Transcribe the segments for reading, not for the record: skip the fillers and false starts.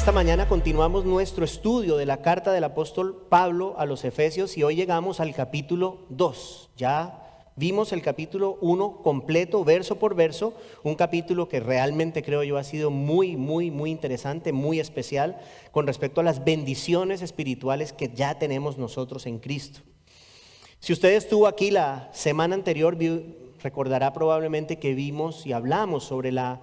Esta mañana continuamos nuestro estudio de la carta del apóstol Pablo a los Efesios y hoy llegamos al capítulo 2. Ya vimos el capítulo 1 completo, verso por verso, un capítulo que realmente creo yo ha sido muy interesante, muy especial con respecto a las bendiciones espirituales que ya tenemos nosotros en Cristo. Si usted estuvo aquí la semana anterior, recordará probablemente que vimos y hablamos sobre la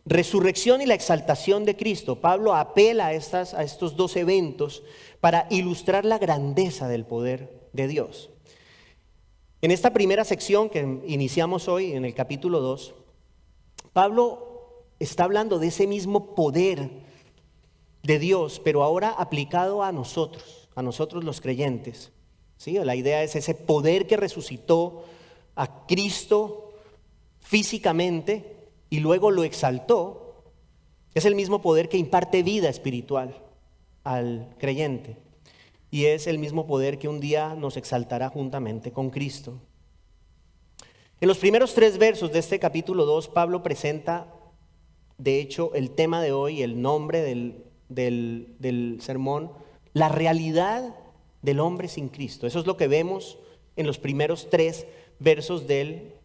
resurrección y la exaltación de Cristo. Pablo apela a estos dos eventos para ilustrar la grandeza del poder de Dios. En esta primera sección que iniciamos hoy, en el capítulo 2, Pablo está hablando de ese mismo poder de Dios, pero ahora aplicado a nosotros los creyentes. ¿Sí? La idea es ese poder que resucitó a Cristo físicamente y luego lo exaltó, es el mismo poder que imparte vida espiritual al creyente. Y es el mismo poder que un día nos exaltará juntamente con Cristo. En los primeros 3 versos de este capítulo 2, Pablo presenta, de hecho, el tema de hoy, el nombre del sermón, la realidad del hombre sin Cristo. Eso es lo que vemos en los primeros 3 versos del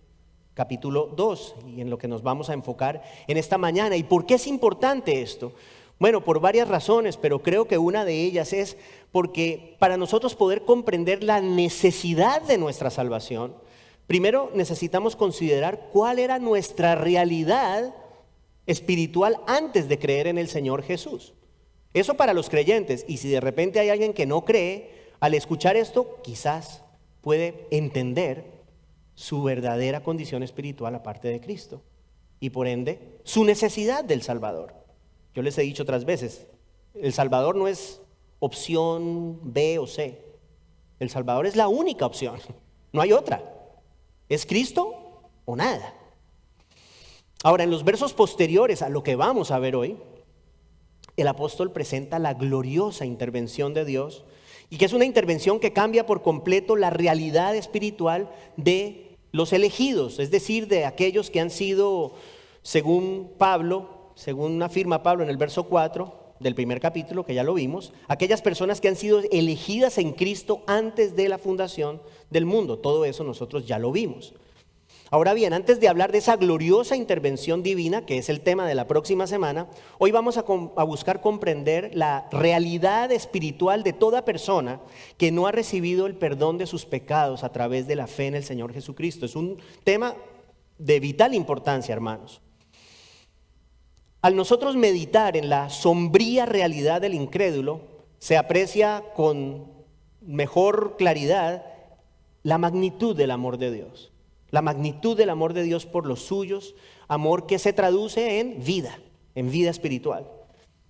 capítulo 2 y en lo que nos vamos a enfocar en esta mañana. ¿Y por qué es importante esto? Bueno, por varias razones, pero creo que una de ellas es porque para nosotros poder comprender la necesidad de nuestra salvación, primero necesitamos considerar cuál era nuestra realidad espiritual antes de creer en el Señor Jesús. Eso para los creyentes, y si de repente hay alguien que no cree, al escuchar esto quizás puede entender su verdadera condición espiritual aparte de Cristo y por ende su necesidad del Salvador. Yo les he dicho otras veces, el Salvador no es opción B o C, el Salvador es la única opción, no hay otra, es Cristo o nada. Ahora, en los versos posteriores a lo que vamos a ver hoy, el apóstol presenta la gloriosa intervención de Dios y que es una intervención que cambia por completo la realidad espiritual de los elegidos, es decir, de aquellos que han sido, según afirma Pablo en el verso 4 del primer capítulo, que ya lo vimos, aquellas personas que han sido elegidas en Cristo antes de la fundación del mundo. Todo eso nosotros ya lo vimos. Ahora bien, antes de hablar de esa gloriosa intervención divina, que es el tema de la próxima semana, hoy vamos a buscar comprender la realidad espiritual de toda persona que no ha recibido el perdón de sus pecados a través de la fe en el Señor Jesucristo. Es un tema de vital importancia, hermanos. Al nosotros meditar en la sombría realidad del incrédulo, se aprecia con mejor claridad la magnitud del amor de Dios. La magnitud del amor de Dios por los suyos, amor que se traduce en vida espiritual.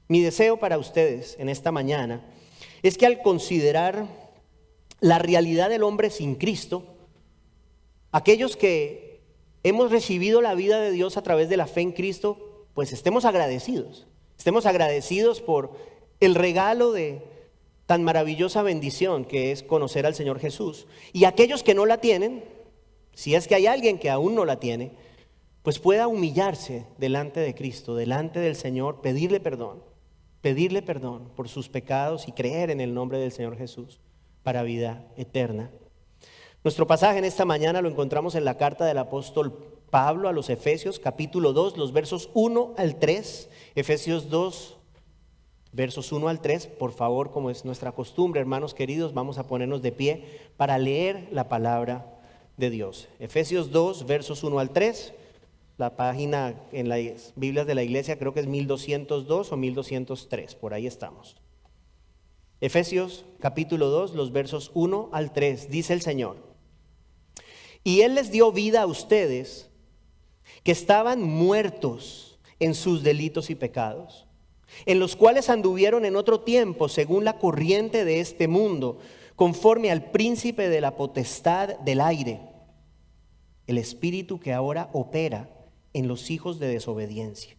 Mi deseo para ustedes en esta mañana es que al considerar la realidad del hombre sin Cristo, aquellos que hemos recibido la vida de Dios a través de la fe en Cristo, pues estemos agradecidos por el regalo de tan maravillosa bendición que es conocer al Señor Jesús. Y aquellos que no la tienen, si es que hay alguien que aún no la tiene, pues pueda humillarse delante de Cristo, delante del Señor, pedirle perdón por sus pecados y creer en el nombre del Señor Jesús para vida eterna. Nuestro pasaje en esta mañana lo encontramos en la carta del apóstol Pablo a los Efesios, capítulo 2, los versos 1 al 3, Efesios 2, versos 1 al 3, por favor, como es nuestra costumbre, hermanos queridos, vamos a ponernos de pie para leer la palabra de Dios. Efesios 2, versos 1 al 3, la página en las Biblias de la iglesia creo que es 1202 o 1203, por ahí estamos. Efesios capítulo 2, los versos 1 al 3, dice el Señor: y Él les dio vida a ustedes que estaban muertos en sus delitos y pecados, en los cuales anduvieron en otro tiempo según la corriente de este mundo, conforme al príncipe de la potestad del aire, el espíritu que ahora opera en los hijos de desobediencia.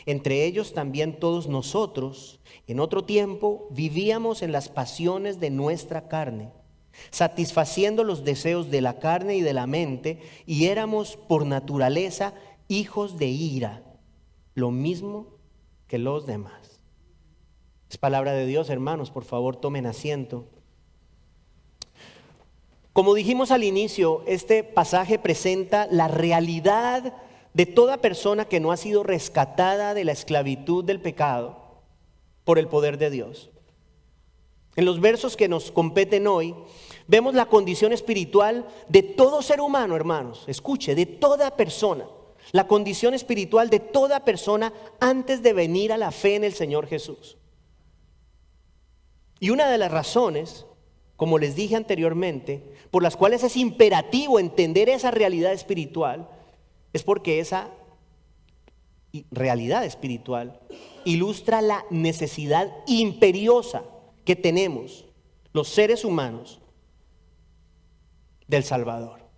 Entre ellos también todos nosotros, en otro tiempo, vivíamos en las pasiones de nuestra carne, satisfaciendo los deseos de la carne y de la mente, y éramos por naturaleza hijos de ira, lo mismo que los demás. Es palabra de Dios, hermanos, por favor tomen asiento. Como dijimos al inicio, este pasaje presenta la realidad de toda persona que no ha sido rescatada de la esclavitud del pecado por el poder de Dios. En los versos que nos competen hoy, vemos la condición espiritual de todo ser humano, hermanos. Escuche, de toda persona. La condición espiritual de toda persona antes de venir a la fe en el Señor Jesús. Y una de las razones, como les dije anteriormente, por las cuales es imperativo entender esa realidad espiritual, es porque esa realidad espiritual ilustra la necesidad imperiosa que tenemos los seres humanos del Salvador.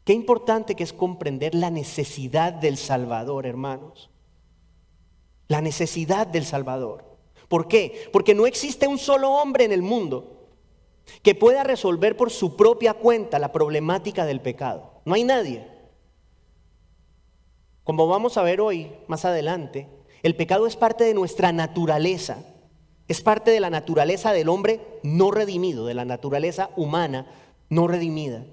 Qué importante que es comprender la necesidad del Salvador, hermanos. La necesidad del Salvador. ¿Por qué? Porque no existe un solo hombre en el mundo que pueda resolver por su propia cuenta la problemática del pecado. No hay nadie. Como vamos a ver hoy, más adelante, el pecado es parte de nuestra naturaleza. Es parte de la naturaleza del hombre no redimido, de la naturaleza humana no redimida.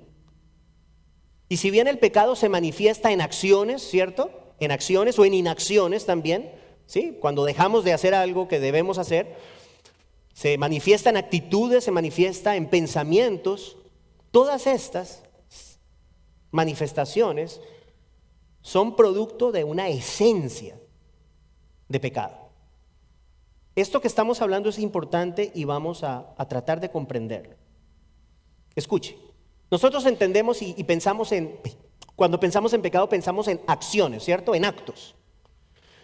Y si bien el pecado se manifiesta en acciones, ¿cierto? En acciones o en inacciones también, ¿sí? Cuando dejamos de hacer algo que debemos hacer, se manifiesta en actitudes, se manifiesta en pensamientos. Todas estas manifestaciones son producto de una esencia de pecado. Esto que estamos hablando es importante y vamos a tratar de comprenderlo. Escuche, nosotros entendemos y pensamos cuando pensamos en pecado pensamos en acciones, ¿cierto? En actos.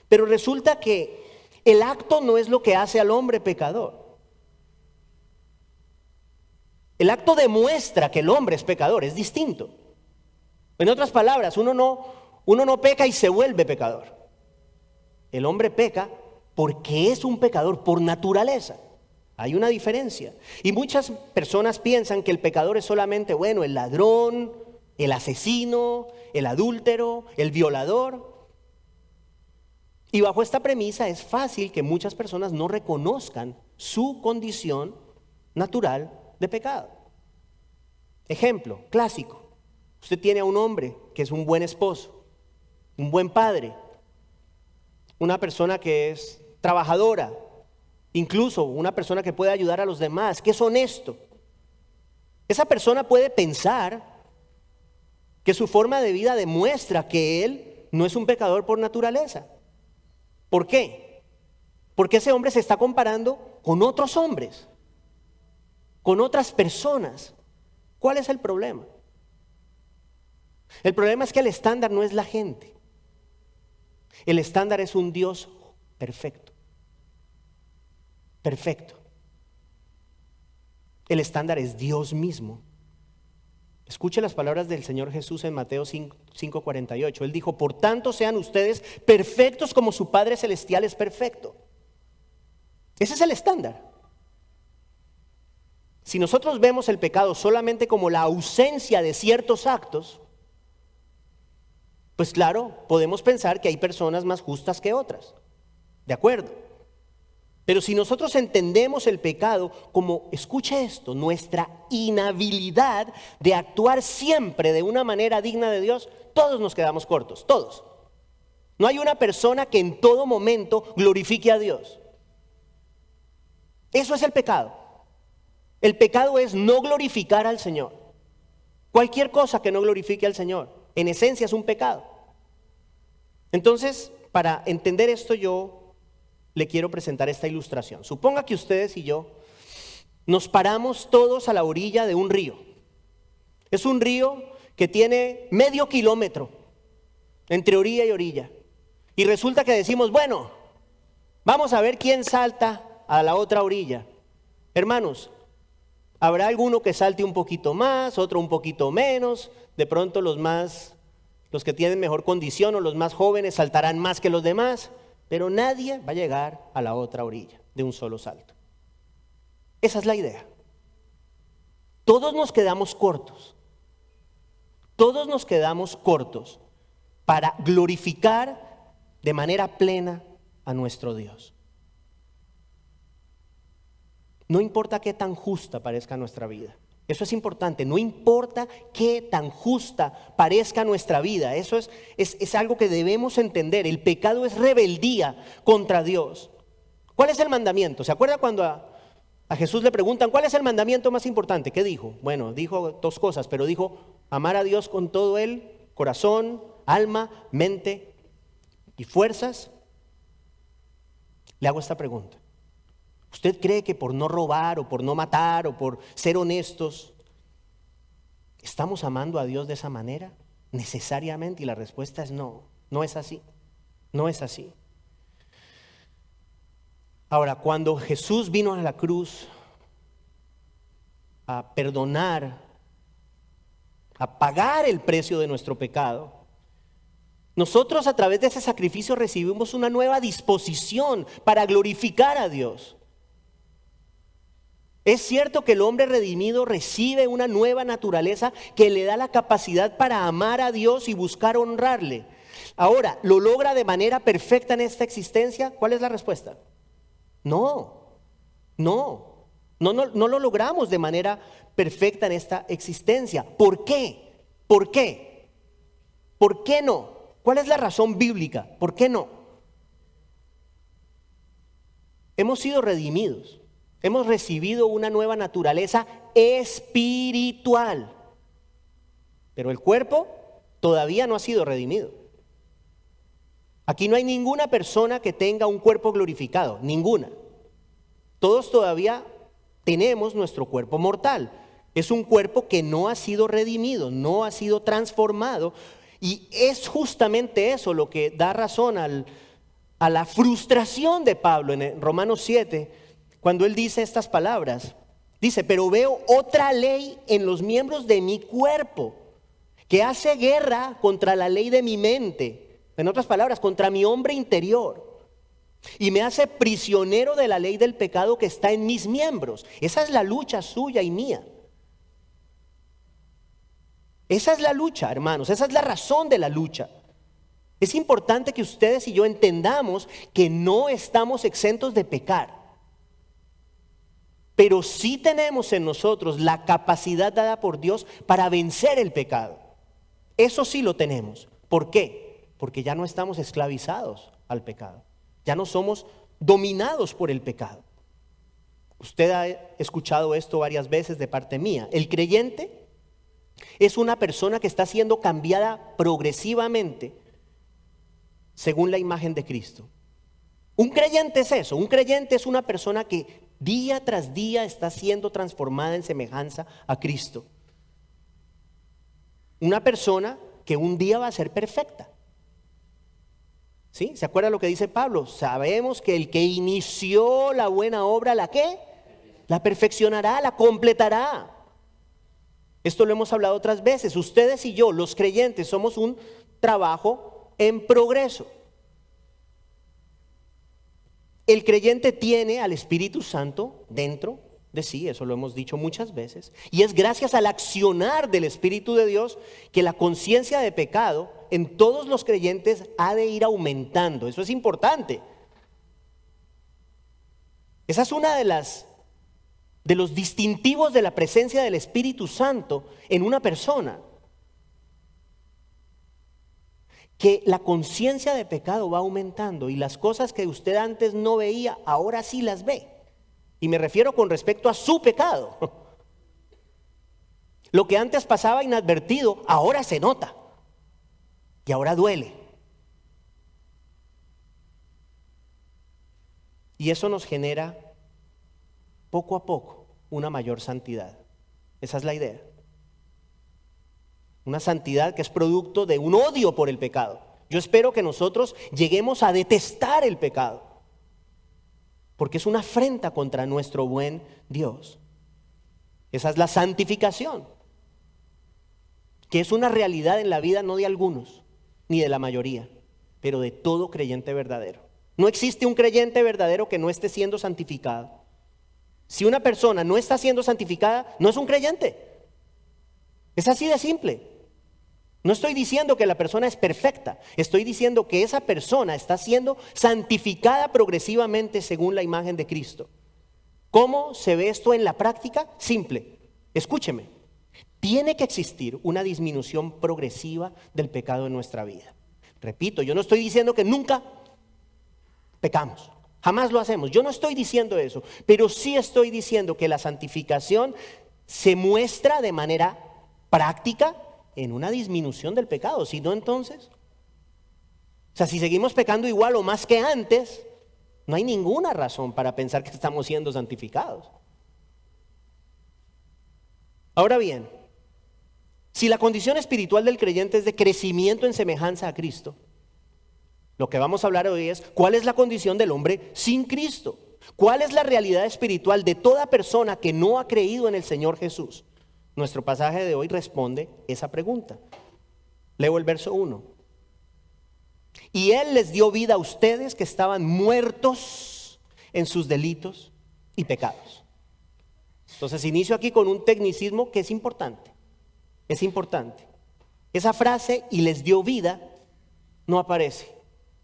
Pero resulta que el acto no es lo que hace al hombre pecador. El acto demuestra que el hombre es pecador, es distinto. En otras palabras, uno no peca y se vuelve pecador. El hombre peca porque es un pecador por naturaleza. Hay una diferencia. Y muchas personas piensan que el pecador es solamente, el ladrón, el asesino, el adúltero, el violador. Y bajo esta premisa es fácil que muchas personas no reconozcan su condición natural de pecado. Ejemplo clásico. Usted tiene a un hombre que es un buen esposo, un buen padre, una persona que es trabajadora, incluso una persona que puede ayudar a los demás, que es honesto. Esa persona puede pensar que su forma de vida demuestra que él no es un pecador por naturaleza. ¿Por qué? Porque ese hombre se está comparando con otros hombres, con otras personas. ¿Cuál es el problema? El problema es que el estándar no es la gente. El estándar es un Dios perfecto. Perfecto. El estándar es Dios mismo. Escuche las palabras del Señor Jesús en Mateo 5:48. Él dijo, por tanto sean ustedes perfectos como su Padre Celestial es perfecto. Ese es el estándar. Si nosotros vemos el pecado solamente como la ausencia de ciertos actos, pues claro, podemos pensar que hay personas más justas que otras. ¿De acuerdo? Pero si nosotros entendemos el pecado como, escuche esto, nuestra inhabilidad de actuar siempre de una manera digna de Dios, todos nos quedamos cortos, todos. No hay una persona que en todo momento glorifique a Dios. Eso es el pecado. El pecado es no glorificar al Señor. Cualquier cosa que no glorifique al Señor, en esencia es un pecado. Entonces, para entender esto yo le quiero presentar esta ilustración. Suponga que ustedes y yo nos paramos todos a la orilla de un río. Es un río que tiene medio kilómetro entre orilla y orilla. Y resulta que decimos, vamos a ver quién salta a la otra orilla. Hermanos, habrá alguno que salte un poquito más, otro un poquito menos. De pronto los que tienen mejor condición o los más jóvenes saltarán más que los demás. Pero nadie va a llegar a la otra orilla de un solo salto. Esa es la idea. Todos nos quedamos cortos. Todos nos quedamos cortos para glorificar de manera plena a nuestro Dios. No importa qué tan justa parezca nuestra vida. Eso es importante. No importa qué tan justa parezca nuestra vida. Eso es algo que debemos entender. El pecado es rebeldía contra Dios. ¿Cuál es el mandamiento? ¿Se acuerda cuando a Jesús le preguntan cuál es el mandamiento más importante? ¿Qué dijo? Bueno, dijo dos cosas, pero dijo amar a Dios con todo el corazón, alma, mente y fuerzas. Le hago esta pregunta. ¿Usted cree que por no robar o por no matar o por ser honestos, estamos amando a Dios de esa manera? Necesariamente, y la respuesta es no, no es así, no es así. Ahora, cuando Jesús vino a la cruz a perdonar, a pagar el precio de nuestro pecado, nosotros a través de ese sacrificio recibimos una nueva disposición para glorificar a Dios. Es cierto que el hombre redimido recibe una nueva naturaleza que le da la capacidad para amar a Dios y buscar honrarle. Ahora, ¿lo logra de manera perfecta en esta existencia? ¿Cuál es la respuesta? No lo logramos de manera perfecta en esta existencia. ¿Por qué? ¿Por qué? ¿Por qué no? ¿Cuál es la razón bíblica? ¿Por qué no? Hemos sido redimidos. Hemos recibido una nueva naturaleza espiritual, pero el cuerpo todavía no ha sido redimido. Aquí no hay ninguna persona que tenga un cuerpo glorificado, ninguna. Todos todavía tenemos nuestro cuerpo mortal. Es un cuerpo que no ha sido redimido, no ha sido transformado, y es justamente eso lo que da razón a la frustración de Pablo en Romanos 7. Cuando él dice estas palabras, dice, pero veo otra ley en los miembros de mi cuerpo que hace guerra contra la ley de mi mente. En otras palabras, contra mi hombre interior. Y me hace prisionero de la ley del pecado que está en mis miembros. Esa es la lucha suya y mía. Esa es la lucha, hermanos. Esa es la razón de la lucha. Es importante que ustedes y yo entendamos que no estamos exentos de pecar. Pero sí tenemos en nosotros la capacidad dada por Dios para vencer el pecado. Eso sí lo tenemos. ¿Por qué? Porque ya no estamos esclavizados al pecado. Ya no somos dominados por el pecado. Usted ha escuchado esto varias veces de parte mía. El creyente es una persona que está siendo cambiada progresivamente según la imagen de Cristo. Un creyente es eso. Un creyente es una persona que día tras día está siendo transformada en semejanza a Cristo. Una persona que un día va a ser perfecta. ¿Sí? ¿Se acuerda lo que dice Pablo? Sabemos que el que inició la buena obra, ¿la qué? La perfeccionará, la completará. Esto lo hemos hablado otras veces. Ustedes y yo, los creyentes, somos un trabajo en progreso. El creyente tiene al Espíritu Santo dentro de sí, eso lo hemos dicho muchas veces, y es gracias al accionar del Espíritu de Dios que la conciencia de pecado en todos los creyentes ha de ir aumentando. Eso es importante. Esa es una de los distintivos de la presencia del Espíritu Santo en una persona. Que la conciencia de pecado va aumentando y las cosas que usted antes no veía, ahora sí las ve. Y me refiero con respecto a su pecado. Lo que antes pasaba inadvertido, ahora se nota. Y ahora duele. Y eso nos genera poco a poco una mayor santidad. Esa es la idea. Una santidad que es producto de un odio por el pecado. Yo espero que nosotros lleguemos a detestar el pecado, porque es una afrenta contra nuestro buen Dios. Esa es la santificación, que es una realidad en la vida no de algunos, ni de la mayoría, pero de todo creyente verdadero. No existe un creyente verdadero que no esté siendo santificado. Si una persona no está siendo santificada, no es un creyente. Es así de simple. No estoy diciendo que la persona es perfecta, estoy diciendo que esa persona está siendo santificada progresivamente según la imagen de Cristo. ¿Cómo se ve esto en la práctica? Simple. Escúcheme. Tiene que existir una disminución progresiva del pecado en nuestra vida. Repito, yo no estoy diciendo que nunca pecamos. Jamás lo hacemos. Yo no estoy diciendo eso. Pero sí estoy diciendo que la santificación se muestra de manera práctica en una disminución del pecado. Si no, entonces, o sea, si seguimos pecando igual o más que antes, no hay ninguna razón para pensar que estamos siendo santificados. Ahora bien, si la condición espiritual del creyente es de crecimiento en semejanza a Cristo, lo que vamos a hablar hoy es cuál es la condición del hombre sin Cristo. ¿Cuál es la realidad espiritual de toda persona que no ha creído en el Señor Jesús? Nuestro pasaje de hoy responde esa pregunta. Leo el verso 1. Y Él les dio vida a ustedes que estaban muertos en sus delitos y pecados. Entonces inicio aquí con un tecnicismo que es importante. Es importante. Esa frase, y les dio vida, no aparece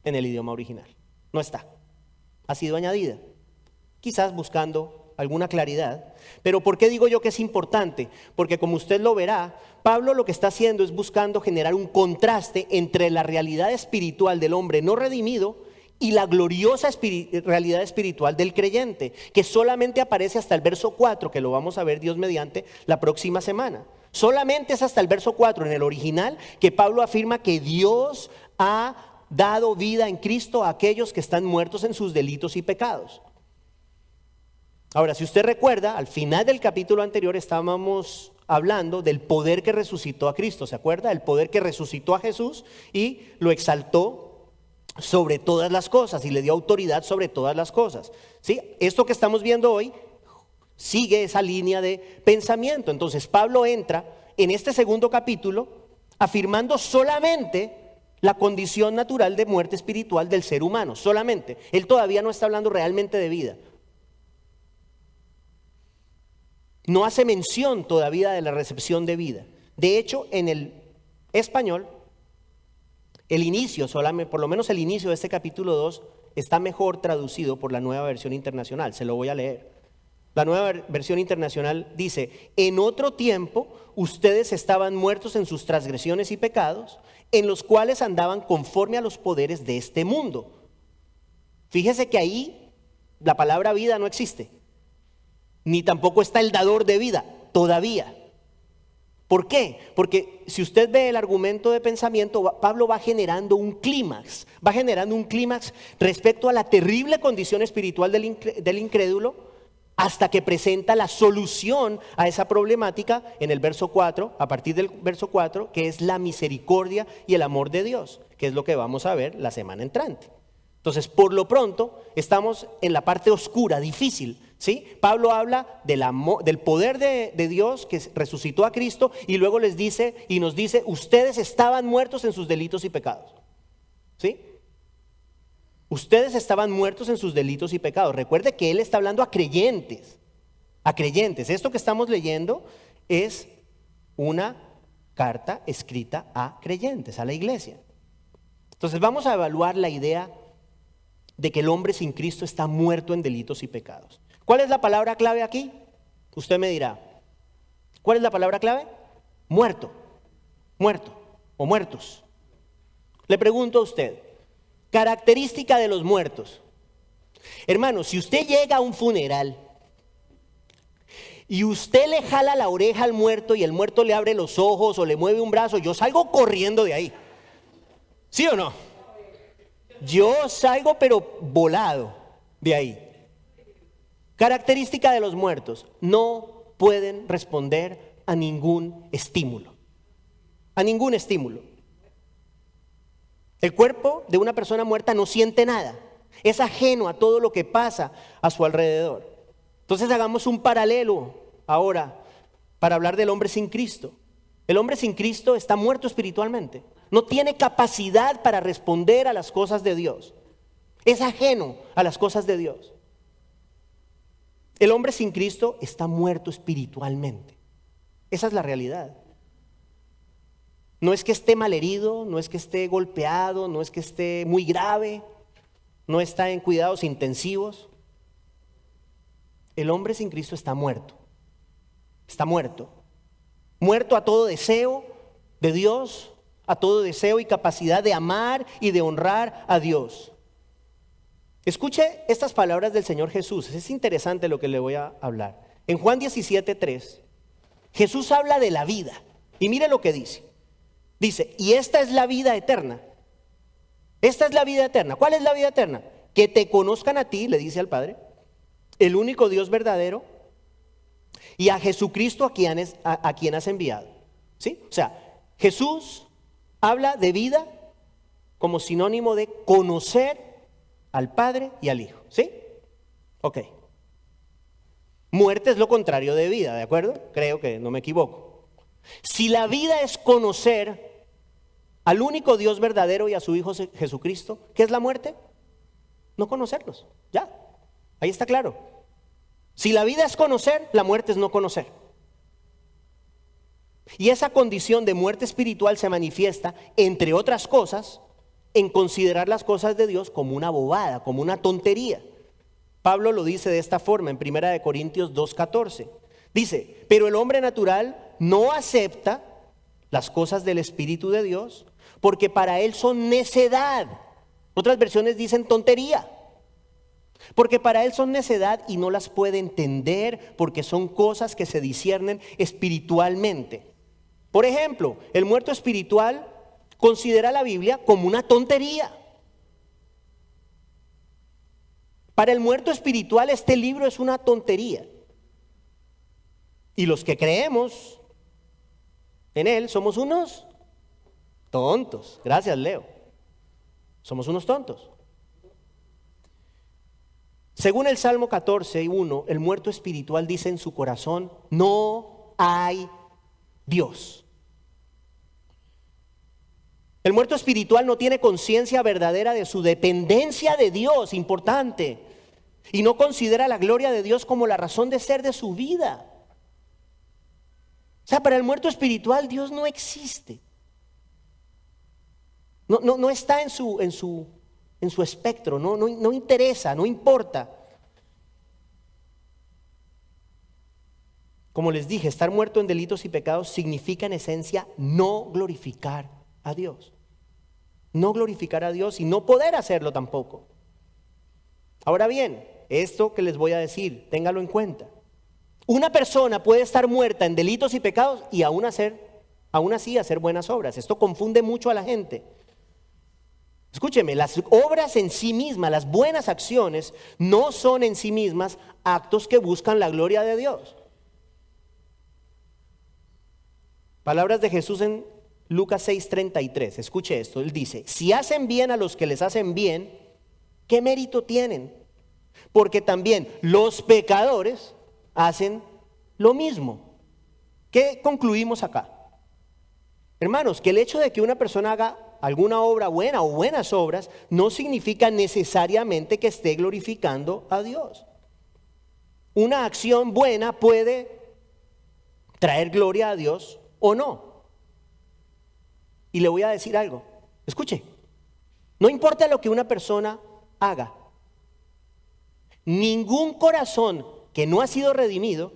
en el idioma original. No está. Ha sido añadida. Quizás buscando alguna claridad. Pero ¿por qué digo yo que es importante? Porque como usted lo verá, Pablo lo que está haciendo es buscando generar un contraste entre la realidad espiritual del hombre no redimido y la gloriosa realidad espiritual del creyente, que solamente aparece hasta el verso 4, que lo vamos a ver Dios mediante la próxima semana. Solamente es hasta el verso 4 en el original que Pablo afirma que Dios ha dado vida en Cristo a aquellos que están muertos en sus delitos y pecados. Ahora, si usted recuerda, al final del capítulo anterior estábamos hablando del poder que resucitó a Cristo, ¿se acuerda? El poder que resucitó a Jesús y lo exaltó sobre todas las cosas y le dio autoridad sobre todas las cosas. ¿Sí? Esto que estamos viendo hoy sigue esa línea de pensamiento. Entonces Pablo entra en este segundo capítulo afirmando solamente la condición natural de muerte espiritual del ser humano, solamente. Él todavía no está hablando realmente de vida. No hace mención todavía de la recepción de vida. De hecho, en el español, el inicio, solamente, por lo menos el inicio de este capítulo 2, está mejor traducido por la Nueva Versión Internacional. Se lo voy a leer. La Nueva Versión Internacional dice: en otro tiempo ustedes estaban muertos en sus transgresiones y pecados, en los cuales andaban conforme a los poderes de este mundo. Fíjese que ahí la palabra vida no existe. Ni tampoco está el dador de vida, todavía. ¿Por qué? Porque si usted ve el argumento de pensamiento, Pablo va generando un clímax respecto a la terrible condición espiritual del incrédulo, hasta que presenta la solución a esa problemática en el verso 4, a partir del verso 4, que es la misericordia y el amor de Dios, que es lo que vamos a ver la semana entrante. Entonces, por lo pronto, estamos en la parte oscura, difícil, ¿sí? Pablo habla del poder de Dios que resucitó a Cristo y luego les dice y nos dice: ustedes estaban muertos en sus delitos y pecados, ¿sí? Ustedes estaban muertos en sus delitos y pecados. Recuerde que él está hablando a creyentes, a creyentes. Esto que estamos leyendo es una carta escrita a creyentes, a la iglesia. Entonces vamos a evaluar la idea de que el hombre sin Cristo está muerto en delitos y pecados. ¿Cuál es la palabra clave aquí? Usted me dirá. ¿Cuál es la palabra clave? Muerto, muerto o muertos. Le pregunto a usted, característica de los muertos. Hermano, si usted llega a un funeral y usted le jala la oreja al muerto y el muerto le abre los ojos o le mueve un brazo, yo salgo corriendo de ahí. ¿Sí o no? Yo salgo pero volado de ahí. Característica de los muertos: no pueden responder a ningún estímulo. A ningún estímulo. El cuerpo de una persona muerta no siente nada. Es ajeno a todo lo que pasa a su alrededor. Entonces hagamos un paralelo ahora para hablar del hombre sin Cristo. El hombre sin Cristo está muerto espiritualmente. No tiene capacidad para responder a las cosas de Dios. Es ajeno a las cosas de Dios. El hombre sin Cristo está muerto espiritualmente. Esa es la realidad. No es que esté malherido, no es que esté golpeado, no es que esté muy grave, no está en cuidados intensivos. el hombre sin Cristo está muerto. Está muerto. Muerto a todo deseo de Dios, a todo deseo y capacidad de amar y de honrar a Dios. Escuche estas palabras del Señor Jesús. Es interesante lo que le voy a hablar. En Juan 17:3, Jesús habla de la vida. Y mire lo que dice. Dice, y esta es la vida eterna. Esta es la vida eterna. ¿Cuál es la vida eterna? Que te conozcan a ti, le dice al Padre, el único Dios verdadero, y a Jesucristo a quien has enviado. ¿Sí? O sea, Jesús habla de vida como sinónimo de conocer al Padre y al Hijo. ¿Sí? Ok. Muerte es lo contrario de vida, ¿de acuerdo? Creo que no me equivoco. Si la vida es conocer al único Dios verdadero y a su Hijo Jesucristo, ¿qué es la muerte? No conocerlos. Ya, ahí está claro. Si la vida es conocer, la muerte es no conocer. Y esa condición de muerte espiritual se manifiesta, entre otras cosas, en considerar las cosas de Dios como una bobada, como una tontería. Pablo lo dice de esta forma en 1 Corintios 2:14. Dice, pero el hombre natural no acepta las cosas del Espíritu de Dios porque para él son necedad. Otras versiones dicen tontería. Porque para él son necedad y no las puede entender porque son cosas que se disciernen espiritualmente. Por ejemplo, el muerto espiritual considera la Biblia como una tontería. Para el muerto espiritual este libro es una tontería. Y los que creemos en él somos unos tontos. Gracias, Leo. Somos unos tontos. Según el Salmo 14:1, el muerto espiritual dice en su corazón, no hay Dios. El muerto espiritual no tiene conciencia verdadera de su dependencia de Dios, importante, y no considera la gloria de Dios como la razón de ser de su vida. O sea, para el muerto espiritual Dios no existe. No está en su espectro, no interesa, no importa. Como les dije, estar muerto en delitos y pecados significa en esencia no glorificar a Dios. No glorificar a Dios y no poder hacerlo tampoco. Ahora bien, esto que les voy a decir, téngalo en cuenta. Una persona puede estar muerta en delitos y pecados y aún así hacer buenas obras. Esto confunde mucho a la gente. Escúcheme, las obras en sí mismas, las buenas acciones, no son en sí mismas actos que buscan la gloria de Dios. Palabras de Jesús en Lucas 6:33. Escuche esto, él dice, si hacen bien a los que les hacen bien, ¿qué mérito tienen? Porque también los pecadores hacen lo mismo. ¿Qué concluimos acá? Hermanos, que el hecho de que una persona haga alguna obra buena o buenas obras no significa necesariamente que esté glorificando a Dios. Una acción buena puede traer gloria a Dios o no. Y le voy a decir algo. Escuche, no importa lo que una persona haga, ningún corazón que no ha sido redimido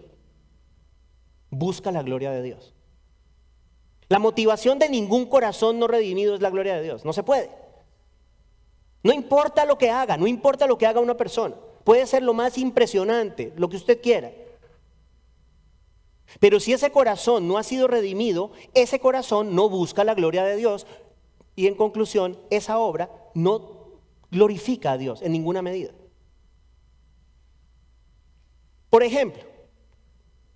busca la gloria de Dios. La motivación de ningún corazón no redimido es la gloria de Dios. No se puede. No importa lo que haga, no importa lo que haga una persona. Puede ser lo más impresionante, lo que usted quiera. Pero si ese corazón no ha sido redimido, ese corazón no busca la gloria de Dios. Y en conclusión, esa obra no glorifica a Dios en ninguna medida. Por ejemplo,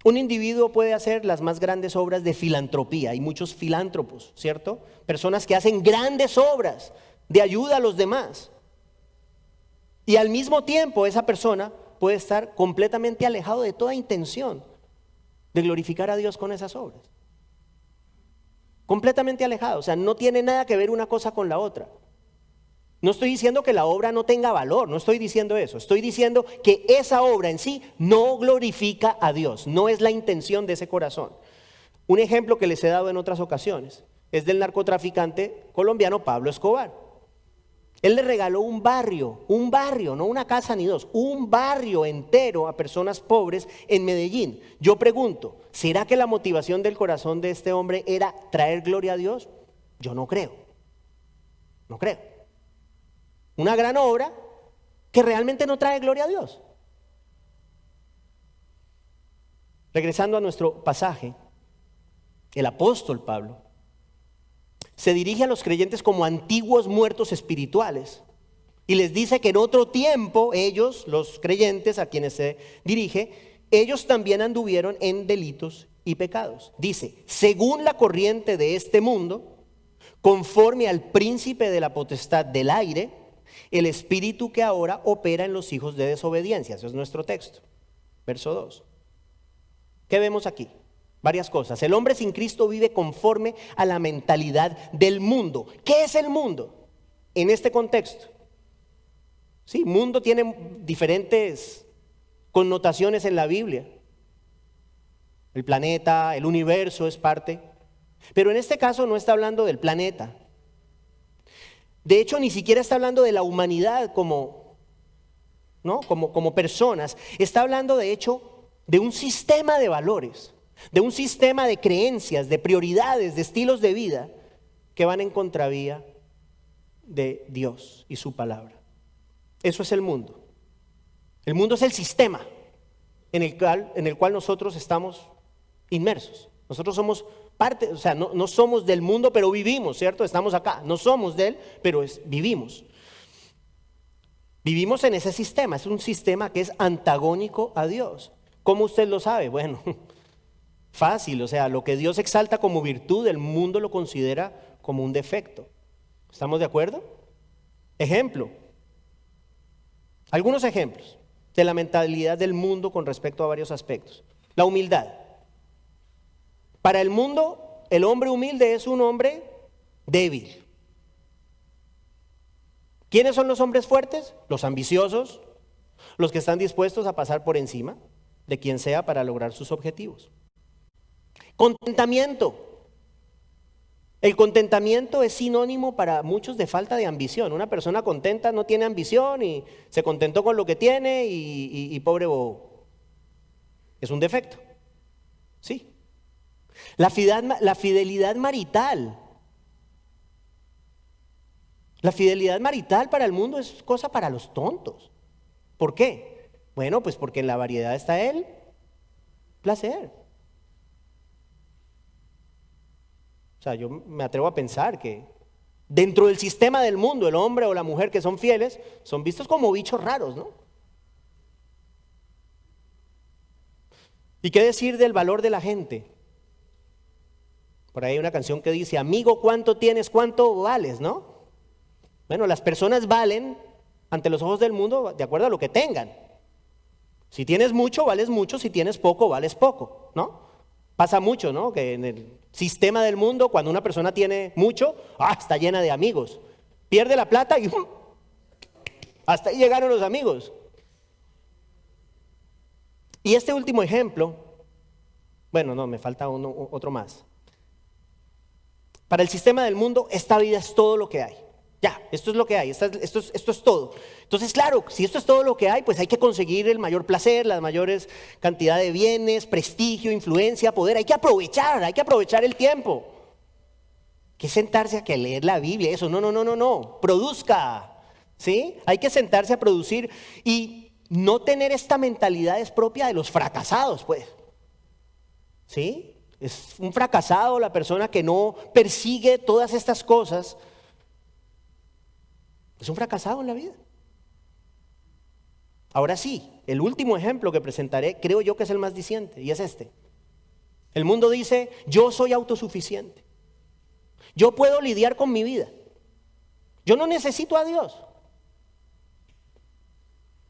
un individuo puede hacer las más grandes obras de filantropía. Hay muchos filántropos, ¿cierto? Personas que hacen grandes obras de ayuda a los demás. Y al mismo tiempo esa persona puede estar completamente alejado de toda intención de glorificar a Dios con esas obras. Completamente alejado, o sea, no tiene nada que ver una cosa con la otra. No estoy diciendo que la obra no tenga valor, no estoy diciendo eso. Estoy diciendo que esa obra en sí no glorifica a Dios, no es la intención de ese corazón. Un ejemplo que les he dado en otras ocasiones es del narcotraficante colombiano Pablo Escobar. Él le regaló un barrio, no una casa ni dos, un barrio entero a personas pobres en Medellín. Yo pregunto, ¿será que la motivación del corazón de este hombre era traer gloria a Dios? Yo no creo, no creo. Una gran obra que realmente no trae gloria a Dios. Regresando a nuestro pasaje, el apóstol Pablo se dirige a los creyentes como antiguos muertos espirituales y les dice que en otro tiempo ellos, los creyentes a quienes se dirige, ellos también anduvieron en delitos y pecados. Dice, según la corriente de este mundo, conforme al príncipe de la potestad del aire, el espíritu que ahora opera en los hijos de desobediencia. Eso es nuestro texto, verso 2. ¿Qué vemos aquí? Varias cosas. El hombre sin Cristo vive conforme a la mentalidad del mundo. ¿Qué es el mundo en este contexto? Sí, mundo tiene diferentes connotaciones en la Biblia. El planeta, el universo es parte. Pero en este caso no está hablando del planeta. De hecho, ni siquiera está hablando de la humanidad como personas. Está hablando, de hecho, de un sistema de valores, de un sistema de creencias, de prioridades, de estilos de vida que van en contravía de Dios y su palabra. Eso es el mundo. El mundo es el sistema en el cual nosotros estamos inmersos. Nosotros somos parte, o sea, no somos del mundo, pero vivimos, ¿cierto? Estamos acá. No somos de él, pero vivimos. Vivimos en ese sistema. Es un sistema que es antagónico a Dios. ¿Cómo usted lo sabe? Bueno, fácil, o sea, lo que Dios exalta como virtud, el mundo lo considera como un defecto. ¿Estamos de acuerdo? Ejemplo. Algunos ejemplos de la mentalidad del mundo con respecto a varios aspectos. La humildad. Para el mundo, el hombre humilde es un hombre débil. ¿Quiénes son los hombres fuertes? Los ambiciosos, los que están dispuestos a pasar por encima de quien sea para lograr sus objetivos. Contentamiento. El contentamiento es sinónimo para muchos de falta de ambición. Una persona contenta no tiene ambición y se contentó con lo que tiene y pobre bobo. Es un defecto. Sí. La fidelidad marital. La fidelidad marital para el mundo es cosa para los tontos. ¿Por qué? Bueno, pues porque en la variedad está el placer. O sea, yo me atrevo a pensar que dentro del sistema del mundo, el hombre o la mujer que son fieles son vistos como bichos raros, ¿no? ¿Y qué decir del valor de la gente? Por ahí hay una canción que dice, amigo, ¿cuánto tienes? ¿Cuánto vales? ¿No? Bueno, las personas valen ante los ojos del mundo de acuerdo a lo que tengan. Si tienes mucho, vales mucho. Si tienes poco, vales poco, ¿no? Pasa mucho, ¿no? Que en el sistema del mundo, cuando una persona tiene mucho, está llena de amigos. Pierde la plata y hasta ahí llegaron los amigos. Y este último ejemplo, bueno, no, me falta otro más. Para el sistema del mundo, esta vida es todo lo que hay. Ya, esto es lo que hay, esto es todo. Entonces, claro, si esto es todo lo que hay, pues hay que conseguir el mayor placer, las mayores cantidad de bienes, prestigio, influencia, poder. Hay que aprovechar el tiempo. Que sentarse a leer la Biblia, eso, no, produzca, ¿sí? Hay que sentarse a producir y no tener esta mentalidad es propia de los fracasados, pues, ¿sí? Es un fracasado la persona que no persigue todas estas cosas. Es un fracasado en la vida. Ahora sí, el último ejemplo que presentaré, creo yo que es el más diciente, y es este. El mundo dice, yo soy autosuficiente. Yo puedo lidiar con mi vida. Yo no necesito a Dios.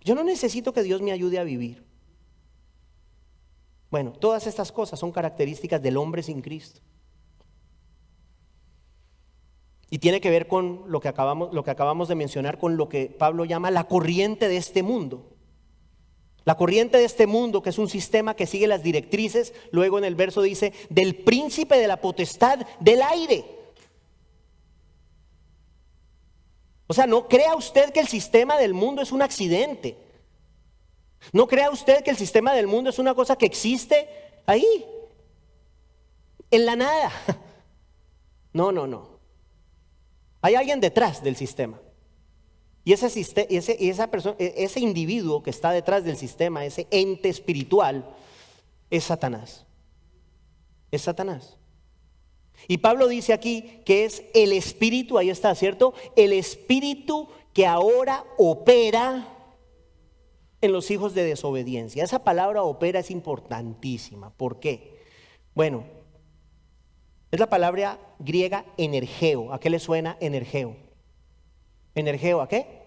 Yo no necesito que Dios me ayude a vivir. Bueno, todas estas cosas son características del hombre sin Cristo. Y tiene que ver con lo que acabamos de mencionar, con lo que Pablo llama la corriente de este mundo. La corriente de este mundo, que es un sistema que sigue las directrices, luego en el verso dice, del príncipe de la potestad del aire. O sea, no crea usted que el sistema del mundo es un accidente. No crea usted que el sistema del mundo es una cosa que existe ahí, en la nada. No, no, no. Hay alguien detrás del sistema. Y esa persona, ese individuo que está detrás del sistema, ese ente espiritual, es Satanás. Es Satanás. Y Pablo dice aquí que es el espíritu, ahí está, ¿cierto? El espíritu que ahora opera en los hijos de desobediencia. Esa palabra opera es importantísima. ¿Por qué? Bueno, es la palabra griega energeo. ¿A qué le suena energeo? ¿Energeo a qué?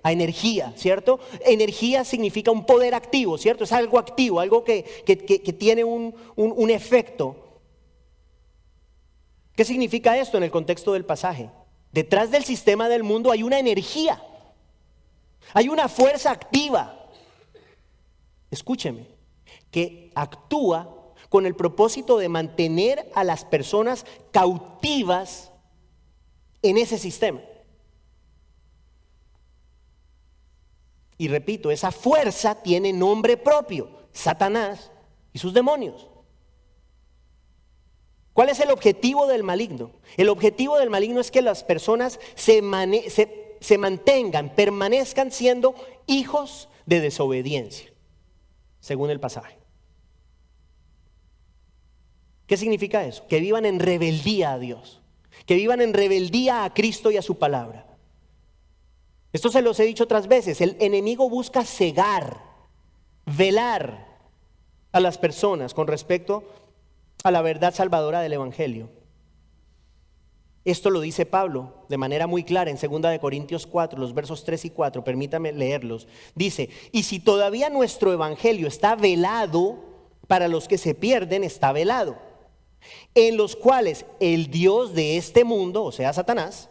A energía, ¿cierto? Energía significa un poder activo, ¿cierto? Es algo activo, algo que tiene un efecto. ¿Qué significa esto en el contexto del pasaje? Detrás del sistema del mundo hay una energía, hay una fuerza activa, escúcheme, que actúa con el propósito de mantener a las personas cautivas en ese sistema. Y repito, esa fuerza tiene nombre propio, Satanás y sus demonios. ¿Cuál es el objetivo del maligno? El objetivo del maligno es que las personas se mantengan, permanezcan siendo hijos de desobediencia, según el pasaje. ¿Qué significa eso? Que vivan en rebeldía a Dios, que vivan en rebeldía a Cristo y a su palabra. Esto se los he dicho otras veces, el enemigo busca cegar, velar a las personas con respecto a la verdad salvadora del evangelio. Esto lo dice Pablo de manera muy clara en 2 Corintios 4, los versos 3 y 4, permítame leerlos. Dice, y si todavía nuestro evangelio está velado, para los que se pierden está velado, en los cuales el Dios de este mundo, o sea Satanás,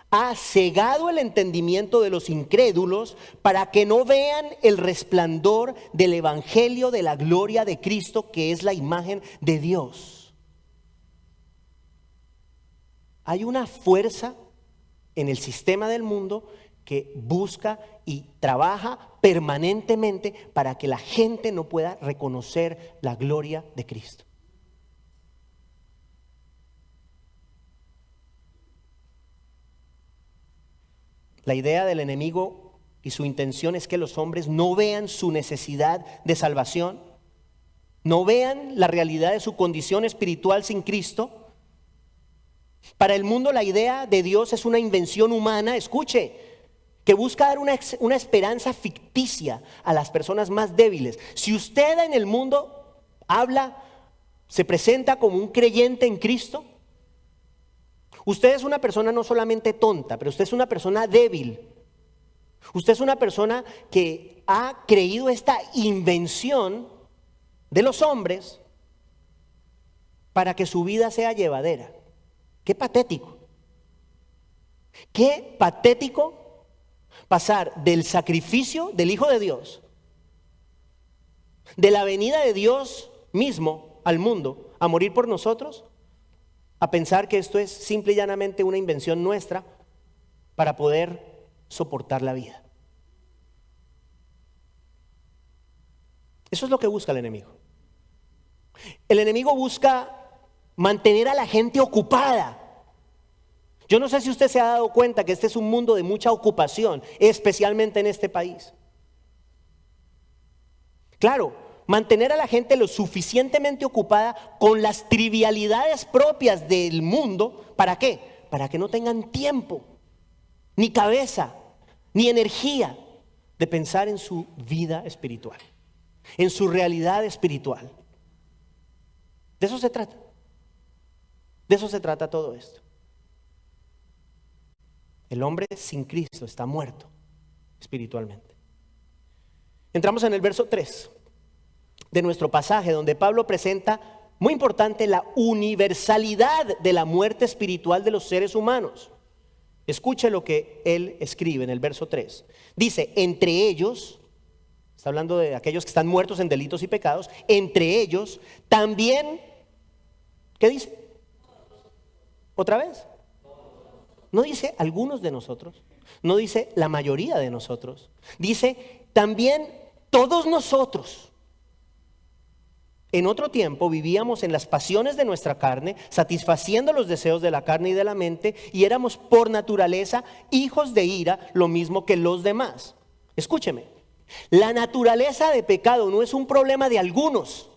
ha cegado el entendimiento de los incrédulos para que no vean el resplandor del evangelio de la gloria de Cristo, que es la imagen de Dios. Hay una fuerza en el sistema del mundo que busca y trabaja permanentemente para que la gente no pueda reconocer la gloria de Cristo. La idea del enemigo y su intención es que los hombres no vean su necesidad de salvación, no vean la realidad de su condición espiritual sin Cristo. Para el mundo la idea de Dios es una invención humana, escuche, que busca dar una esperanza ficticia a las personas más débiles. Si usted en el mundo habla, se presenta como un creyente en Cristo, usted es una persona no solamente tonta, pero usted es una persona débil. Usted es una persona que ha creído esta invención de los hombres para que su vida sea llevadera. Qué patético. Qué patético pasar del sacrificio del Hijo de Dios, de la venida de Dios mismo al mundo, a morir por nosotros, a pensar que esto es simple y llanamente una invención nuestra para poder soportar la vida. Eso es lo que busca el enemigo. El enemigo busca mantener a la gente ocupada. Yo no sé si usted se ha dado cuenta que este es un mundo de mucha ocupación, especialmente en este país. Claro, mantener a la gente lo suficientemente ocupada con las trivialidades propias del mundo. ¿Para qué? Para que no tengan tiempo, ni cabeza, ni energía de pensar en su vida espiritual, en su realidad espiritual. De eso se trata. De eso se trata todo esto. El hombre sin Cristo está muerto espiritualmente. Entramos en el verso 3 de nuestro pasaje, donde Pablo presenta, muy importante, la universalidad de la muerte espiritual de los seres humanos. Escuche lo que él escribe en el verso 3. Dice, entre ellos, está hablando de aquellos que están muertos en delitos y pecados, entre ellos también, ¿qué dice? ¿Otra vez? No dice algunos de nosotros, no dice la mayoría de nosotros, dice también todos nosotros. En otro tiempo vivíamos en las pasiones de nuestra carne, satisfaciendo los deseos de la carne y de la mente, y éramos por naturaleza hijos de ira, lo mismo que los demás. Escúcheme, la naturaleza de pecado no es un problema de algunos,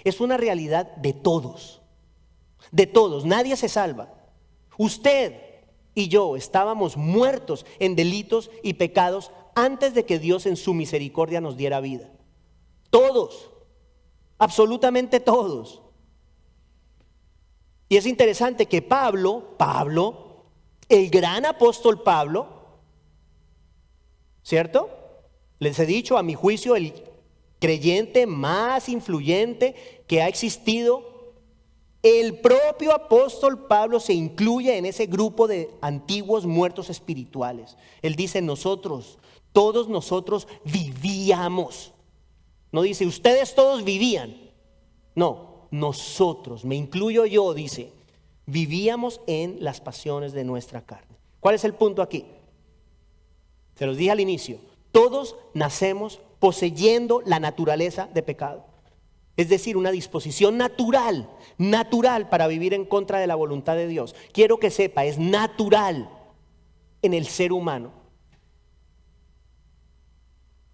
es una realidad de todos, nadie se salva. Usted y yo estábamos muertos en delitos y pecados antes de que Dios en su misericordia nos diera vida. Todos. Absolutamente todos. Y es interesante que Pablo, el gran apóstol Pablo, ¿cierto? Les he dicho, a mi juicio, el creyente más influyente que ha existido, el propio apóstol Pablo se incluye en ese grupo de antiguos muertos espirituales. Él dice todos nosotros vivíamos. No dice, ustedes todos vivían. No, nosotros, me incluyo yo, dice, vivíamos en las pasiones de nuestra carne. ¿Cuál es el punto aquí? Se los dije al inicio. Todos nacemos poseyendo la naturaleza de pecado. Es decir, una disposición natural para vivir en contra de la voluntad de Dios. Quiero que sepa, es natural en el ser humano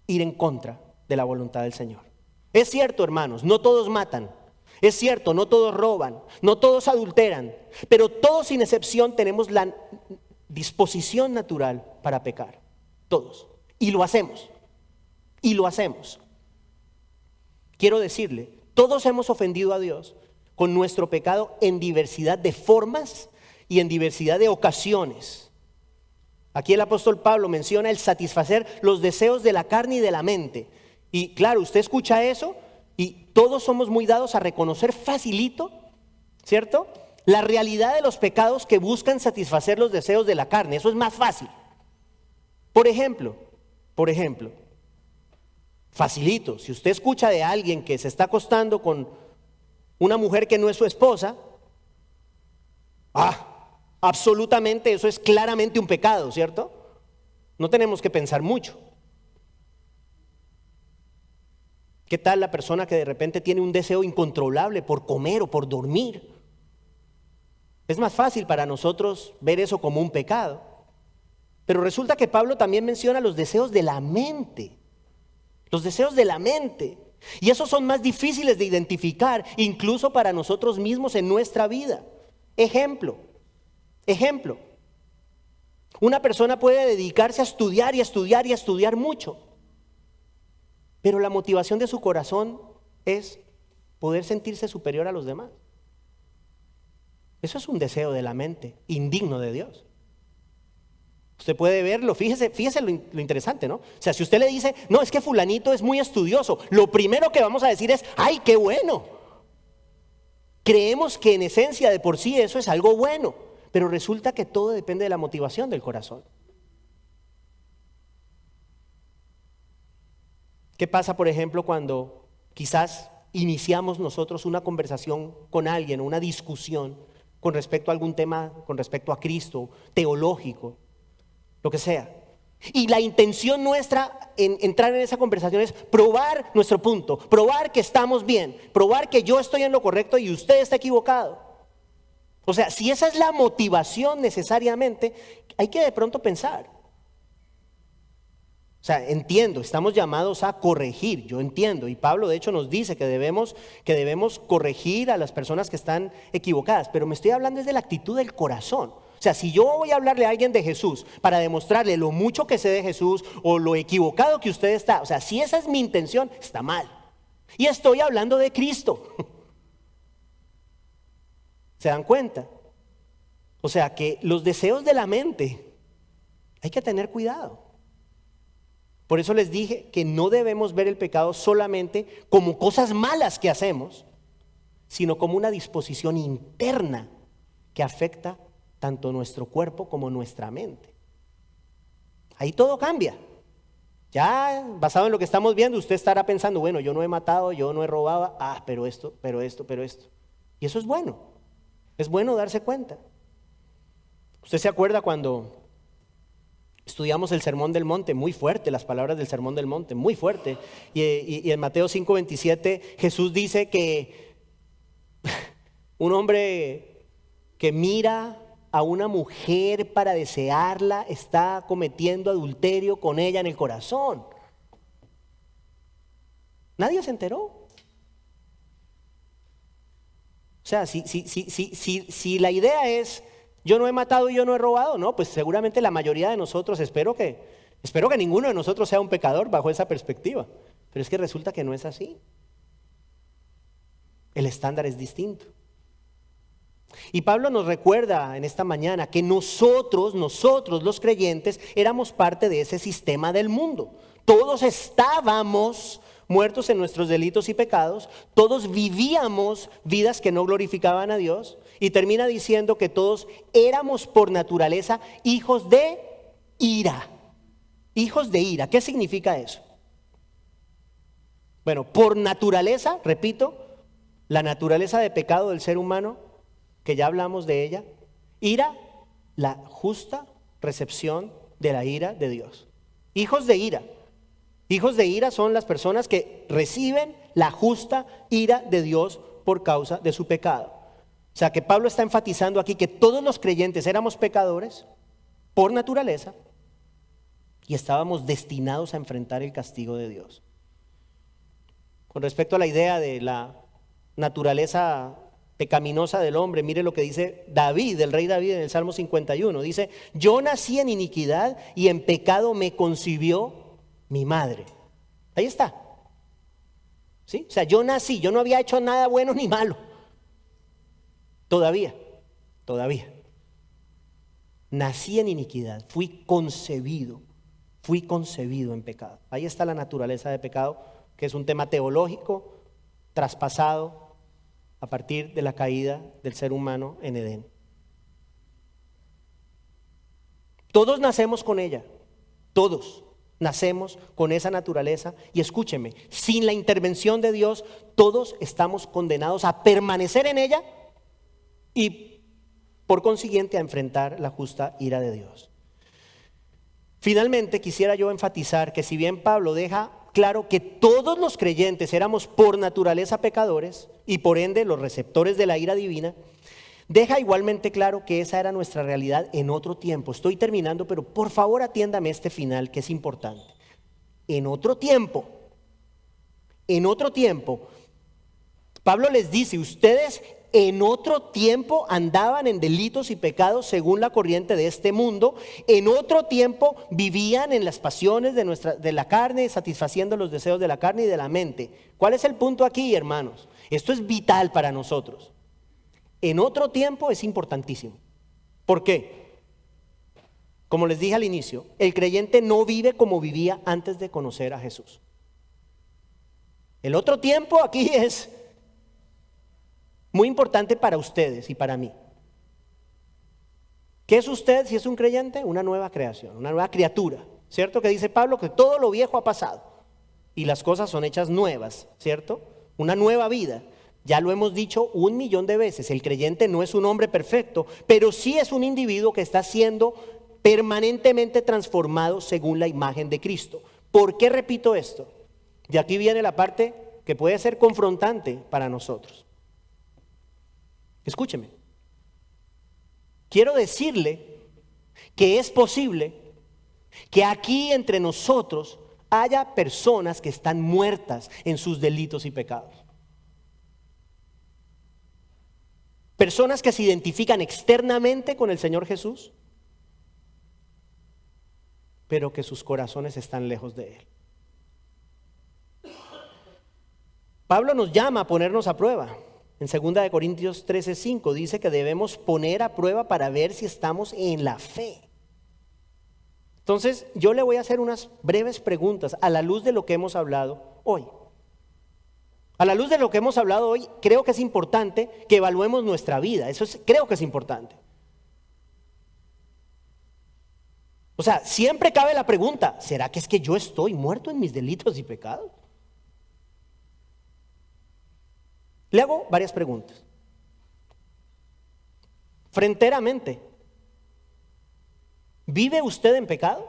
ir en contra de la voluntad del Señor. Es cierto, hermanos, no todos matan, es cierto, no todos roban, no todos adulteran, pero todos sin excepción tenemos la disposición natural para pecar, todos, y lo hacemos. Quiero decirle, todos hemos ofendido a Dios con nuestro pecado en diversidad de formas y en diversidad de ocasiones. Aquí el apóstol Pablo menciona el satisfacer los deseos de la carne y de la mente. Y claro, usted escucha eso y todos somos muy dados a reconocer facilito, ¿cierto? La realidad de los pecados que buscan satisfacer los deseos de la carne. Eso es más fácil. Por ejemplo, facilito, si usted escucha de alguien que se está acostando con una mujer que no es su esposa, absolutamente eso es claramente un pecado, ¿cierto? No tenemos que pensar mucho. ¿Qué tal la persona que de repente tiene un deseo incontrolable por comer o por dormir? Es más fácil para nosotros ver eso como un pecado. Pero resulta que Pablo también menciona los deseos de la mente. Los deseos de la mente. Y esos son más difíciles de identificar, incluso para nosotros mismos en nuestra vida. Ejemplo. Una persona puede dedicarse a estudiar y a estudiar y a estudiar mucho. Pero la motivación de su corazón es poder sentirse superior a los demás. Eso es un deseo de la mente, indigno de Dios. Usted puede verlo, fíjese lo interesante, ¿no? O sea, si usted le dice, no, es que fulanito es muy estudioso, lo primero que vamos a decir es, ¡ay, qué bueno! Creemos que en esencia de por sí eso es algo bueno, pero resulta que todo depende de la motivación del corazón. ¿Qué pasa, por ejemplo, cuando quizás iniciamos nosotros una conversación con alguien, una discusión con respecto a algún tema, con respecto a Cristo, teológico, lo que sea? Y la intención nuestra en entrar en esa conversación es probar nuestro punto, probar que estamos bien, probar que yo estoy en lo correcto y usted está equivocado. O sea, si esa es la motivación necesariamente, hay que de pronto pensar. O sea, entiendo, estamos llamados a corregir, yo entiendo, y Pablo de hecho nos dice que debemos corregir a las personas que están equivocadas, pero me estoy hablando desde la actitud del corazón. O sea, si yo voy a hablarle a alguien de Jesús para demostrarle lo mucho que sé de Jesús o lo equivocado que usted está, o sea, si esa es mi intención, está mal. Y estoy hablando de Cristo. ¿Se dan cuenta? O sea, que los deseos de la mente hay que tener cuidado. Por eso les dije que no debemos ver el pecado solamente como cosas malas que hacemos, sino como una disposición interna que afecta tanto nuestro cuerpo como nuestra mente. Ahí todo cambia. Ya basado en lo que estamos viendo, usted estará pensando, bueno, yo no he matado, yo no he robado, pero esto. Y eso es bueno darse cuenta. ¿Usted se acuerda cuando estudiamos el Sermón del Monte? Muy fuerte las palabras del Sermón del Monte, muy fuerte. Y en Mateo 5:27 Jesús dice que un hombre que mira a una mujer para desearla está cometiendo adulterio con ella en el corazón. Nadie se enteró. O sea, si la idea es yo no he matado y yo no he robado, no, pues seguramente la mayoría de nosotros, espero que ninguno de nosotros sea un pecador bajo esa perspectiva. Pero es que resulta que no es así. El estándar es distinto. Y Pablo nos recuerda en esta mañana que nosotros los creyentes, éramos parte de ese sistema del mundo. Todos estábamos muertos en nuestros delitos y pecados, todos vivíamos vidas que no glorificaban a Dios, y termina diciendo que todos éramos por naturaleza hijos de ira. Hijos de ira, ¿qué significa eso? Bueno, por naturaleza, repito, la naturaleza de pecado del ser humano, que ya hablamos de ella, ira, la justa recepción de la ira de Dios. Hijos de ira. Hijos de ira son las personas que reciben la justa ira de Dios por causa de su pecado. O sea que Pablo está enfatizando aquí que todos los creyentes éramos pecadores por naturaleza y estábamos destinados a enfrentar el castigo de Dios. Con respecto a la idea de la naturaleza pecaminosa del hombre, mire lo que dice David, el rey David en el Salmo 51. Dice: yo nací en iniquidad y en pecado me concibió mi madre. Ahí está. ¿Sí? O sea, yo nací, yo no había hecho nada bueno ni malo. Todavía. Nací en iniquidad, fui concebido en pecado. Ahí está la naturaleza de pecado, que es un tema teológico traspasado a partir de la caída del ser humano en Edén. Todos nacemos con ella, todos nacemos con esa naturaleza, y escúcheme, sin la intervención de Dios, todos estamos condenados a permanecer en ella y por consiguiente a enfrentar la justa ira de Dios. Finalmente quisiera yo enfatizar que si bien Pablo deja claro que todos los creyentes éramos por naturaleza pecadores y por ende los receptores de la ira divina, deja igualmente claro que esa era nuestra realidad en otro tiempo. Estoy terminando, pero por favor atiéndame este final que es importante. En otro tiempo, Pablo les dice: ustedes en otro tiempo andaban en delitos y pecados según la corriente de este mundo. En otro tiempo vivían en las pasiones de la carne, satisfaciendo los deseos de la carne y de la mente. ¿Cuál es el punto aquí, hermanos? Esto es vital para nosotros. En otro tiempo es importantísimo. ¿Por qué? Como les dije al inicio, el creyente no vive como vivía antes de conocer a Jesús. El otro tiempo aquí es muy importante para ustedes y para mí. ¿Qué es usted si es un creyente? Una nueva creación, una nueva criatura. ¿Cierto que dice Pablo que todo lo viejo ha pasado y las cosas son hechas nuevas? ¿Cierto? Una nueva vida. Ya lo hemos dicho 1,000,000 de veces. El creyente no es un hombre perfecto, pero sí es un individuo que está siendo permanentemente transformado según la imagen de Cristo. ¿Por qué repito esto? De aquí viene la parte que puede ser confrontante para nosotros. Escúcheme. Quiero decirle que es posible que aquí entre nosotros haya personas que están muertas en sus delitos y pecados. Personas que se identifican externamente con el Señor Jesús, pero que sus corazones están lejos de Él. Pablo nos llama a ponernos a prueba. En 2 Corintios 13:5 dice que debemos poner a prueba para ver si estamos en la fe. Entonces yo le voy a hacer unas breves preguntas a la luz de lo que hemos hablado hoy. A la luz de lo que hemos hablado hoy, creo que es importante que evaluemos nuestra vida. Creo que es importante. O sea, siempre cabe la pregunta: ¿será que es que yo estoy muerto en mis delitos y pecados? Le hago varias preguntas. Fronteramente, ¿Vive usted en pecado?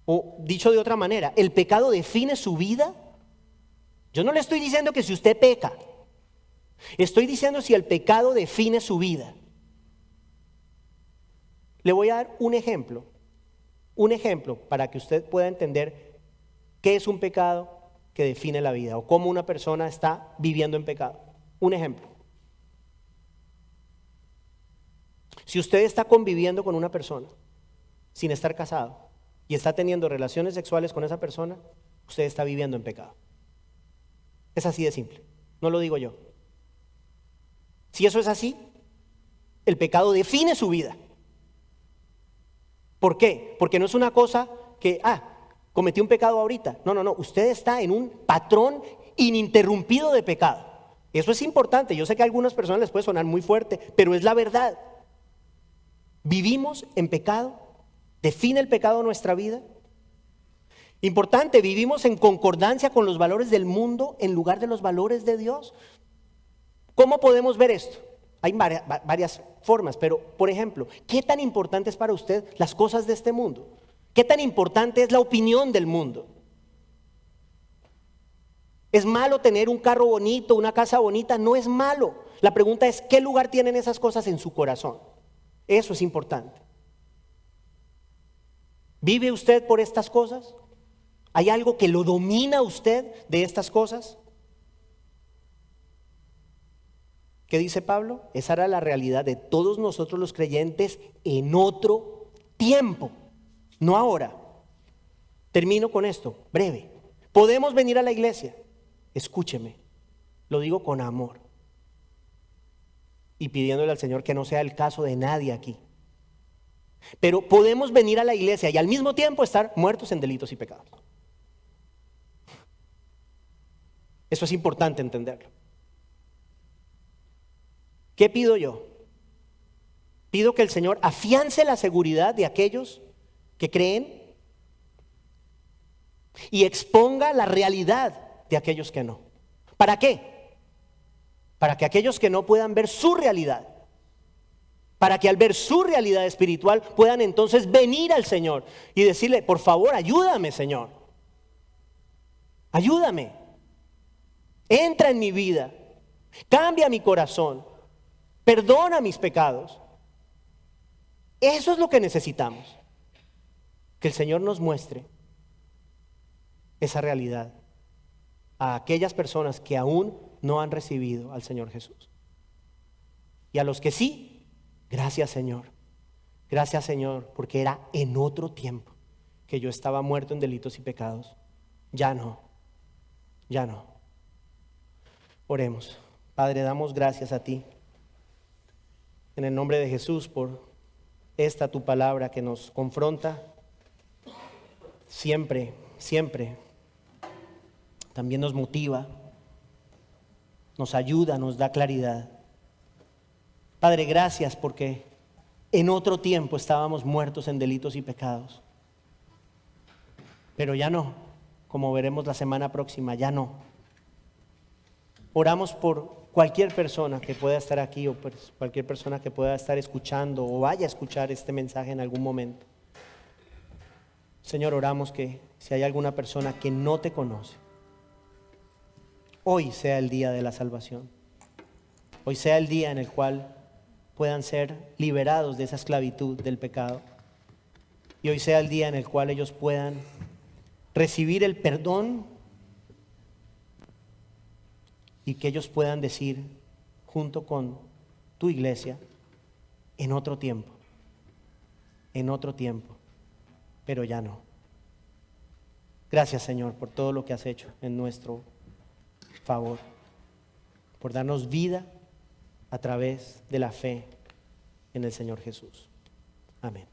O dicho de otra manera, ¿el pecado define su vida? Yo no le estoy diciendo que si usted peca, estoy diciendo si el pecado define su vida. Le voy a dar un ejemplo para que usted pueda entender qué es un pecado que define la vida o cómo una persona está viviendo en pecado. Un ejemplo. Si usted está conviviendo con una persona sin estar casado y está teniendo relaciones sexuales con esa persona, usted está viviendo en pecado. Es así de simple, no lo digo yo. Si eso es así, el pecado define su vida. ¿Por qué? Porque no es una cosa que, cometí un pecado ahorita. No, usted está en un patrón ininterrumpido de pecado. Eso es importante, yo sé que a algunas personas les puede sonar muy fuerte, pero es la verdad. ¿Vivimos en pecado? ¿Define el pecado nuestra vida? Importante, ¿vivimos en concordancia con los valores del mundo en lugar de los valores de Dios? ¿Cómo podemos ver esto? Hay varias formas, pero por ejemplo, ¿qué tan importante es para usted las cosas de este mundo? ¿Qué tan importante es la opinión del mundo? ¿Es malo tener un carro bonito, una casa bonita? No es malo. La pregunta es, ¿qué lugar tienen esas cosas en su corazón? Eso es importante. ¿Vive usted por estas cosas? ¿Hay algo que lo domina a usted de estas cosas? ¿Qué dice Pablo? Esa era la realidad de todos nosotros los creyentes en otro tiempo, no ahora. Termino con esto, breve. Podemos venir a la iglesia, escúcheme, lo digo con amor y pidiéndole al Señor que no sea el caso de nadie aquí. Pero podemos venir a la iglesia y al mismo tiempo estar muertos en delitos y pecados. Eso es importante entenderlo. ¿Qué pido yo? Pido que el Señor afiance la seguridad de aquellos que creen y exponga la realidad de aquellos que no. ¿Para qué? Para que aquellos que no puedan ver su realidad, para que al ver su realidad espiritual puedan entonces venir al Señor y decirle, por favor, ayúdame, Señor. Ayúdame. Entra en mi vida. Cambia mi corazón. Perdona mis pecados. Eso es lo que necesitamos. Que el Señor nos muestre esa realidad a aquellas personas que aún no han recibido al Señor Jesús. Y a los que sí, gracias Señor. Gracias Señor, porque era en otro tiempo que yo estaba muerto en delitos y pecados. Ya no. Oremos. Padre, damos gracias a ti. En el nombre de Jesús por esta tu palabra que nos confronta siempre, también nos motiva, nos ayuda, nos da claridad. Padre, gracias porque en otro tiempo estábamos muertos en delitos y pecados, pero ya no, como veremos la semana próxima, ya no. Oramos por cualquier persona que pueda estar aquí o cualquier persona que pueda estar escuchando o vaya a escuchar este mensaje en algún momento. Señor, oramos que si hay alguna persona que no te conoce, hoy sea el día de la salvación. Hoy sea el día en el cual puedan ser liberados de esa esclavitud del pecado. Y hoy sea el día en el cual ellos puedan recibir el perdón y que ellos puedan decir junto con tu iglesia, en otro tiempo, pero ya no. Gracias Señor por todo lo que has hecho en nuestro favor, por darnos vida a través de la fe en el Señor Jesús. Amén.